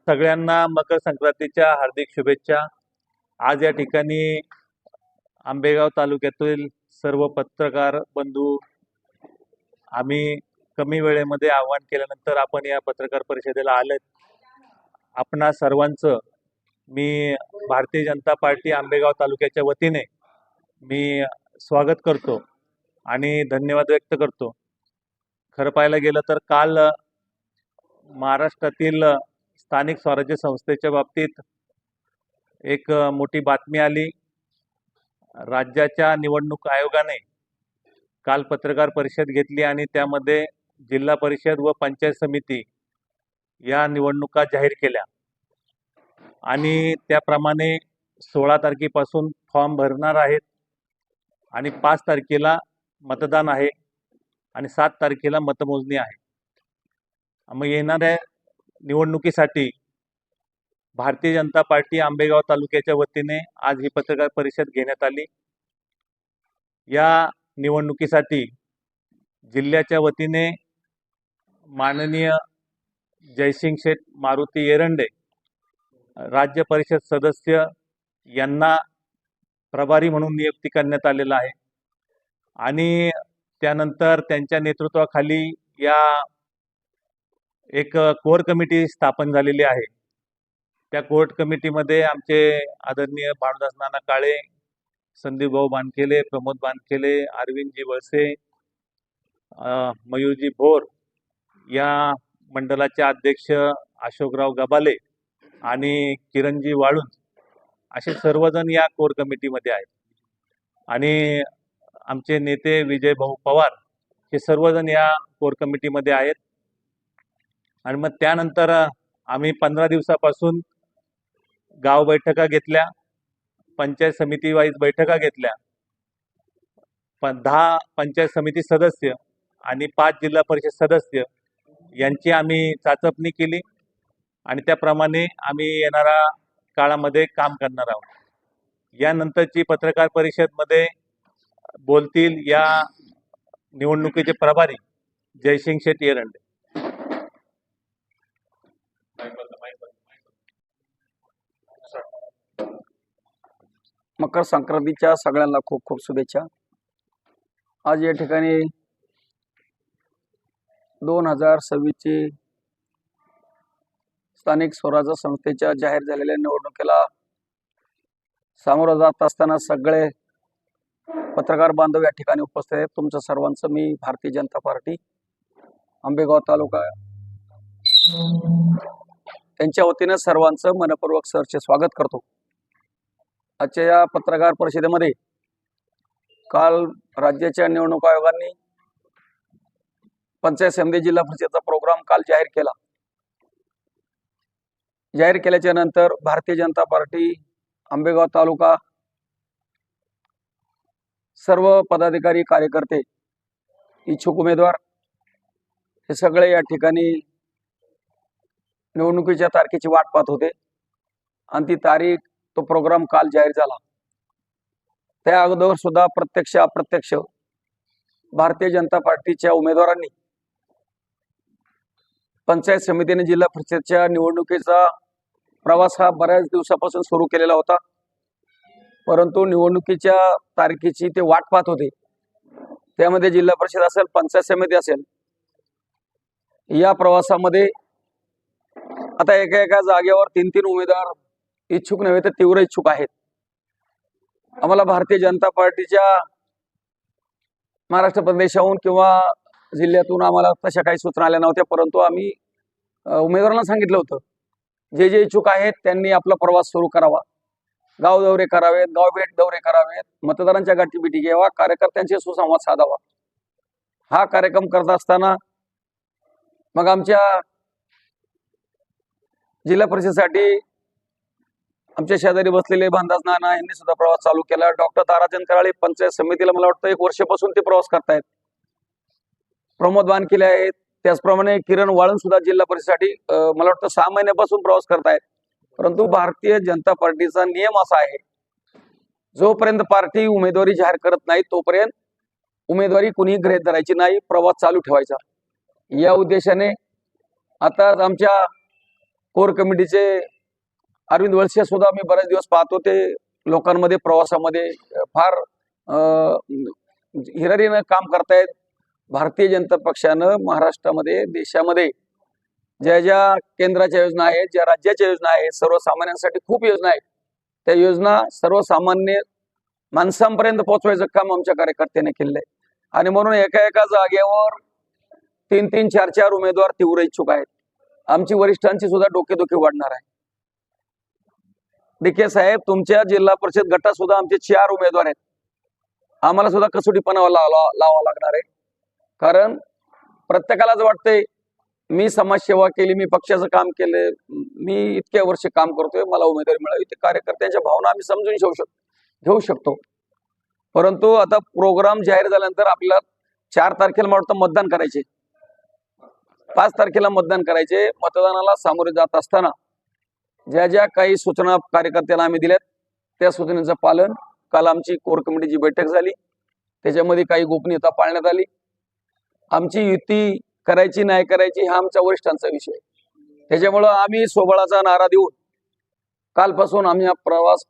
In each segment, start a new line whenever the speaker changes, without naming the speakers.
सगळ्यांना मकर संक्रांतीच्या हार्दिक शुभेच्छा। आज या ठिकाणी आंबेगाव तालुक्यातील सर्व पत्रकार बंधू आम्ही कमी वेळेमध्ये आवाहन केल्यानंतर आपण या पत्रकार परिषदेला आलेत। आपणा सर्वांचं मी भारतीय जनता पार्टी आंबेगाव तालुक्याच्या वतीने मी स्वागत करतो आणि धन्यवाद व्यक्त करतो। खरं पाहायला गेलं तर काल महाराष्ट्रातील स्थानिक स्वराज्य संस्थेच्या बाबतीत एक मोठी बातमी आली। राज्याच्या निवडणूक आयोगाने काल पत्रकार परिषद घेतली आणि त्यामध्ये जिल्हा परिषद व पंचायत समिती या निवडणुका जाहीर केल्या आणि त्याप्रमाणे 16 तारखेपासून फॉर्म भरणार आहेत आणि 5 तारखेला मतदान आहे आणि 7 तारखेला मतमोजणी आहे। मग येणाऱ्या निवडणुकीसाठी भारतीय जनता पार्टी आंबेगाव तालुक्याच्या वतीने आज ही पत्रकार परिषद घेण्यात आली। या निवडणुकीसाठी जिल्ह्याच्या वतीने माननीय जयसिंग शेठ मारुती एरंडे राज्य परिषद सदस्य यांना प्रभारी म्हणून नियुक्ती करण्यात आलेला आहे आणि त्यानंतर त्यांच्या नेतृत्वाखाली या एक कोर कमिटी स्थापन झालेली आहे। त्या कोर कमिटीमध्ये आमचे आदरणीय भानुदास नाना काळे, संदीप भाऊ बानखेले, प्रमोद बानखेले, अरविंदजी वळसे, मयूरजी भोर, या मंडलाचे अध्यक्ष अशोकराव गबाले आणि किरणजी वाळुंज असे सर्वजण या कोर कमिटीमध्ये आहेत आणि आमचे नेते विजय भाऊ पवार हे सर्वजण या कोर कमिटीमध्ये आहेत। आणि मग त्यानंतर आम्ही 15 दिवसापासून गाव बैठका घेतल्या, पंचायत समिती वाईज बैठका घेतल्या, 10 पंचायत समिती सदस्य आणि 5 जिल्हा परिषद सदस्य यांची आम्ही चाचपणी केली आणि त्याप्रमाणे आम्ही येणाऱ्या काळामध्ये काम करणार आहोत। यानंतरची पत्रकार परिषदमध्ये बोलतील या निवडणुकीचे प्रभारी जयसिंग शेठ एरंडे।
मकर संक्रांतीच्या सगळ्यांना खूप खूप शुभेच्छा। आज या ठिकाणी 2026 ची स्थानिक स्वराज्य संस्थेच्या जाहीर झालेल्या निवडणुकीला सामोरं जात असताना सगळे पत्रकार बांधव या ठिकाणी उपस्थित आहेत। तुमचं सर्वांचं मी भारतीय जनता पार्टी आंबेगाव तालुका त्यांच्या वतीने सर्वांचं मनपूर्वक सहर्ष स्वागत करतो। आजच्या या पत्रकार परिषदेमध्ये काल राज्याच्या निवडणूक आयोगाने पंचायत समिती जिल्हा परिषदेचा प्रोग्राम काल जाहीर केला। जाहीर केल्याच्या नंतर भारतीय जनता पार्टी आंबेगाव तालुका सर्व पदाधिकारी, कार्यकर्ते, इच्छुक उमेदवार हे सगळे या ठिकाणी निवडणुकीच्या तारखेची वाट पाहत होते आणि ती तारीख, तो प्रोग्राम काल जाहीर झाला। त्या अगोदर सुद्धा प्रत्यक्ष अप्रत्यक्ष भारतीय जनता पार्टीच्या उमेदवारांनी पंचायत समितीने जिल्हा परिषदच्या निवडणुकीचा प्रवास हा बऱ्याच दिवसापासून सुरू केलेला होता, परंतु निवडणुकीच्या तारखेची ते वाट पाहत होते। त्यामध्ये जिल्हा परिषद असेल, पंचायत समिती असेल, या प्रवासामध्ये आता एका एका जागेवर 3-3 उमेदवार इच्छुक नव्हे तर तीव्र इच्छुक आहेत। आम्हाला भारतीय जनता पार्टीच्या महाराष्ट्र प्रदेशाहून किंवा जिल्ह्यातून आम्हाला तशा काही सूचना आल्या नव्हत्या, परंतु आम्ही उमेदवारांना सांगितलं होतं जे जे इच्छुक आहेत त्यांनी आपला प्रवास सुरू करावा, गाव दौरे करावेत, गाव भेट दौरे करावेत, मतदारांच्या गाठीभेटी घ्यावा, कार्यकर्त्यांशी सुसंवाद साधावा। हा कार्यक्रम करत असताना मग आमच्या जिल्हा परिषदेसाठी आमच्या शेजारी बसलेले भानुदास नाना यांनी सुद्धा प्रवास चालू केला। डॉक्टर ताराचंद कराळे पंचायत समितीला मला वाटतं 1 वर्षापासून ते प्रवास करतायत। प्रमोद बानखेले आहेत, त्याचप्रमाणे किरण वाळुंज सुद्धा जिल्हा परिषदेसाठी मला वाटतं 6 महिन्यापासून प्रवास करतायत। परंतु भारतीय जनता पार्टीचा नियम असा आहे, जोपर्यंत पार्टी उमेदवारी जाहीर करत नाही तोपर्यंत उमेदवारी कुणी गृहीत धरायची नाही, प्रवास चालू ठेवायचा। या उद्देशाने आता आमच्या कोर कमिटीचे अरविंद वळसे सुद्धा मी बरेच दिवस पाहतो, ते लोकांमध्ये प्रवासामध्ये फार हिरारीनं काम करतायत. भारतीय जनता पक्षानं महाराष्ट्रामध्ये, देशामध्ये ज्या ज्या केंद्राच्या योजना आहेत, ज्या राज्याच्या योजना आहेत, सर्वसामान्यांसाठी खूप योजना आहेत, त्या योजना सर्वसामान्य माणसांपर्यंत पोहोचवायचं काम आमच्या कार्यकर्त्यांनी केलेलं आहे. आणि म्हणून एका एका जागेवर 3-3, 4-4 उमेदवार तीव्र इच्छुक आहेत. आमची वरिष्ठांची सुद्धा डोकेदुखी वाढणार आहे. डिके साहेब, तुमच्या जिल्हा परिषद गटात सुद्धा आमचे 4 उमेदवार आहेत. आम्हाला सुद्धा कसोटीपणा लावावा लागणार आहे. कारण प्रत्येकालाच वाटतंय मी समाजसेवा केली, मी पक्षाचं काम केलं, मी इतक्या वर्ष काम करतोय, मला उमेदवारी मिळावी. ते कार्यकर्त्यांच्या भावना आम्ही समजून घेऊ शकतो. परंतु आता प्रोग्राम जाहीर झाल्यानंतर आपल्याला 4 तारखेला मला वाटतं मतदान करायचे, 5 तारखेला मतदान करायचे. मतदानाला सामोरे जात असताना ज्या ज्या काही सूचना कार्यकर्त्यांना आम्ही दिल्यात, त्या सूचनेचं पालन. काल आमची कोर कमिटीची बैठक झाली, त्याच्यामध्ये काही गोपनीयता पाळण्यात आली. आमची युती करायची नाही करायची हा आमच्या वरिष्ठांचा विषय. त्याच्यामुळं आम्ही सोबळाचा नारा देऊन कालपासून आम्ही हा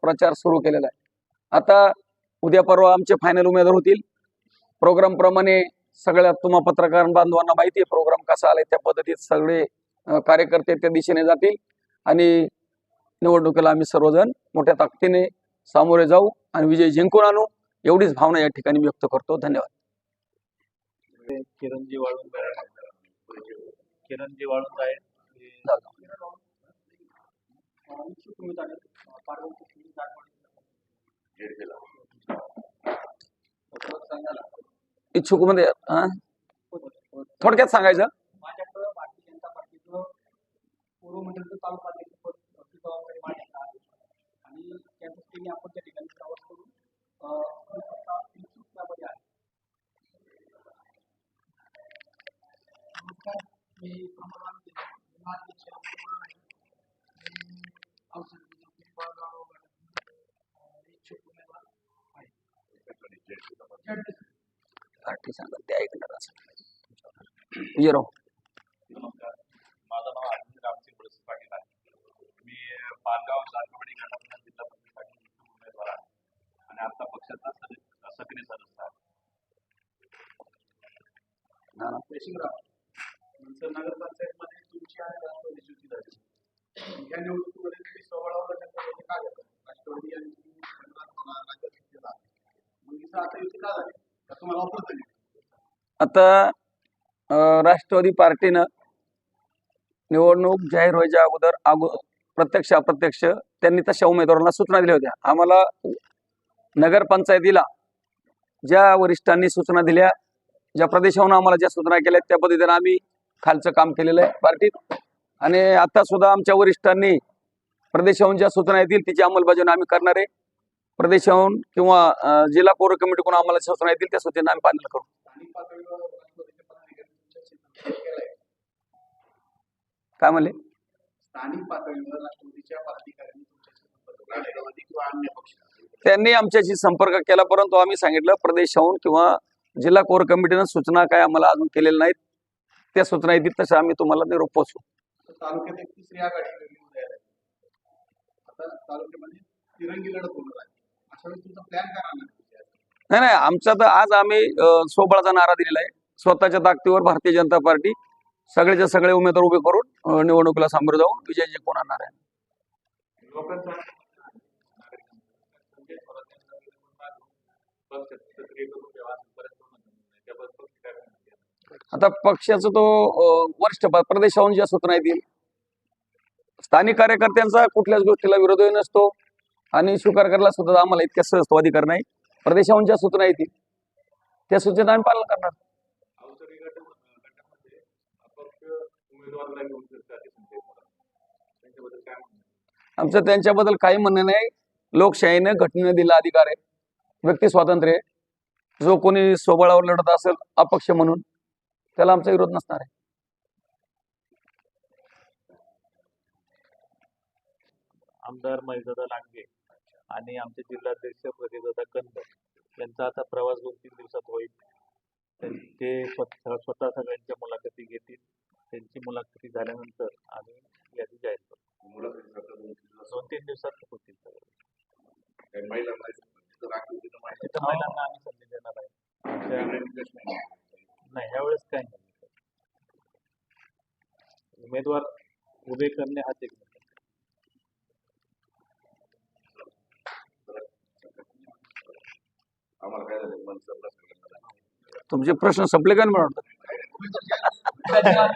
प्रचार सुरू केलेला आहे. आता उद्या परवा आमचे फायनल उमेदवार होतील. प्रोग्राम प्रमाणे सगळ्या तुम्हा पत्रकार बांधवांना माहिती आहे प्रोग्राम कसा आलाय, त्या पद्धतीत सगळे कार्यकर्ते त्या दिशेने जातील आणि निवडणुकीला आम्ही सर्वजण मोठ्या ताकदीने सामोरे जाऊ आणि विजय जिंकून आणू, एवढीच भावना या ठिकाणी व्यक्त करतो. धन्यवाद.
किरणजी वाळूंज आहेत.
इच्छुक मध्ये थोडक्यात सांगायचं,
माझ्याकडं भारतीय जनता पार्टीचं पूर्व मंडळाचं तालुका अध्यक्षपद जबाबदारी माझ्याकडे आहे आणि त्या दृष्टीने आपण त्या ठिकाणी प्रवास करून इच्छुकतामध्ये आहे. नमस्कार, मी प्रमोद जिल्हाध्यक्ष इच्छुक उमेदवार आहे.
पार्टी सांगत ते ऐकणार असं विजयराव.
नमस्कार, माझं नाव अरविंद रामसिंग बळसे पाटील आहे. मी पालगाव जारकवाडी गटातून जिल्हा परिषदेसाठी इच्छुक उमेदवार आहे आणि आता पक्षाचा सक्रिय सदस्य आहे. नंतर नगरपंचायतमध्ये तुमची आणि राष्ट्रवादीची युती झाली. या निवडणुकीमध्ये तुम्ही सोबळावर लढण्यासाठी का घेतला? राष्ट्रवादी आणि राज्यात घेतलेला आहे. आता युती का झाली? तुम्हाला ऑफर झाली?
आता राष्ट्रवादी पार्टीनं निवडणूक जाहीर व्हायच्या अगोदर प्रत्यक्ष अप्रत्यक्ष त्यांनी तशा उमेदवारांना सूचना दिल्या होत्या. आम्हाला नगरपंचायतीला ज्या वरिष्ठांनी सूचना दिल्या, ज्या प्रदेशाहून आम्हाला ज्या सूचना केल्या, त्या पद्धतीने आम्ही खालचं काम केलेलं आहे पार्टीत. आणि आता सुद्धा आमच्या वरिष्ठांनी प्रदेशाहून ज्या सूचना येतील तिची अंमलबजावणी आम्ही करणार आहे. प्रदेशाहून किंवा जिल्हा कोर कमिटीकडून आम्हाला सूचना येतील त्या सूचना आम्ही पालन करू. काय म्हणले?
स्थानिक पातळीवर राष्ट्रवादीच्या पदाधिकाऱ्यांनी राष्ट्रवादी किंवा अन्य पक्ष
त्यांनी आमच्याशी संपर्क केला, परंतु आम्ही सांगितलं प्रदेशाहून किंवा जिल्हा कोर कमिटीनं सूचना काय आम्हाला अजून केलेल्या नाहीत, त्या सूचना येतील तसं आम्ही तुम्हाला निरोप पोहोचू.
तालुक्यात एक तिसरी आघाडी उदयाला आली. आता तालुक्यामध्ये तिरंगी लढत होणार आहे. अशा वेळी तुमचा प्लॅन काय राहणार?
नाही, आमचा तर आज आम्ही सोबळाचा नारा दिलेला आहे. स्वतःच्या ताकदीवर भारतीय जनता पार्टी सगळेच्या सगळे उमेदवार उभे करून निवडणुकीला सामोरे जाऊन विजय जिंकून आणणार आहे. आता पक्षाचा तो वरिष्ठ प्रदेशाहून ज्या सूचना येतील, स्थानिक कार्यकर्त्यांचा कुठल्याच गोष्टीला विरोध नसतो आणि स्वीकार करायला सुद्धा आम्हाला इतक्या सहज अधिकार नाही. प्रदेशाहून ज्या सूचना येतील त्या सूचना आम्ही पालन करणार. आमचं त्यांच्याबद्दल काही म्हणणं नाही. लोकशाहीने घटनेने दिला अधिकार आहे, व्यक्ती स्वातंत्र्य आहे. जो कोणी सोबळावर लढत असेल अपक्ष म्हणून त्याला आमचा विरोध नसणार आहे.
आमदार महेशदादा लांडगे आणि आमचे जिल्हाध्यक्ष प्रतिदादा कंद यांचा आता प्रवास 2-3 दिवसात होईल. ते स्वतः सगळ्यांच्या मुलाखती घेतील. त्यांची मुलाखती झाल्यानंतर आम्ही यादी जाहीर करू. 2-3 दिवसात होतील सगळे.
काही महिलांना तिथं राखीव तिथं महिला
तिथं महिलांना आम्ही संधी देणार आहे. आमच्या-
interest नाही.
नाही यावेळेस काही नाही. उमेदवार उभे करणे हाच एक मुद्दा.
आम्हाला काय झालं मन सरला सगळ्यांना
तुमचे प्रश्न संपले का नाही मला वाटतं?
धन्यवाद.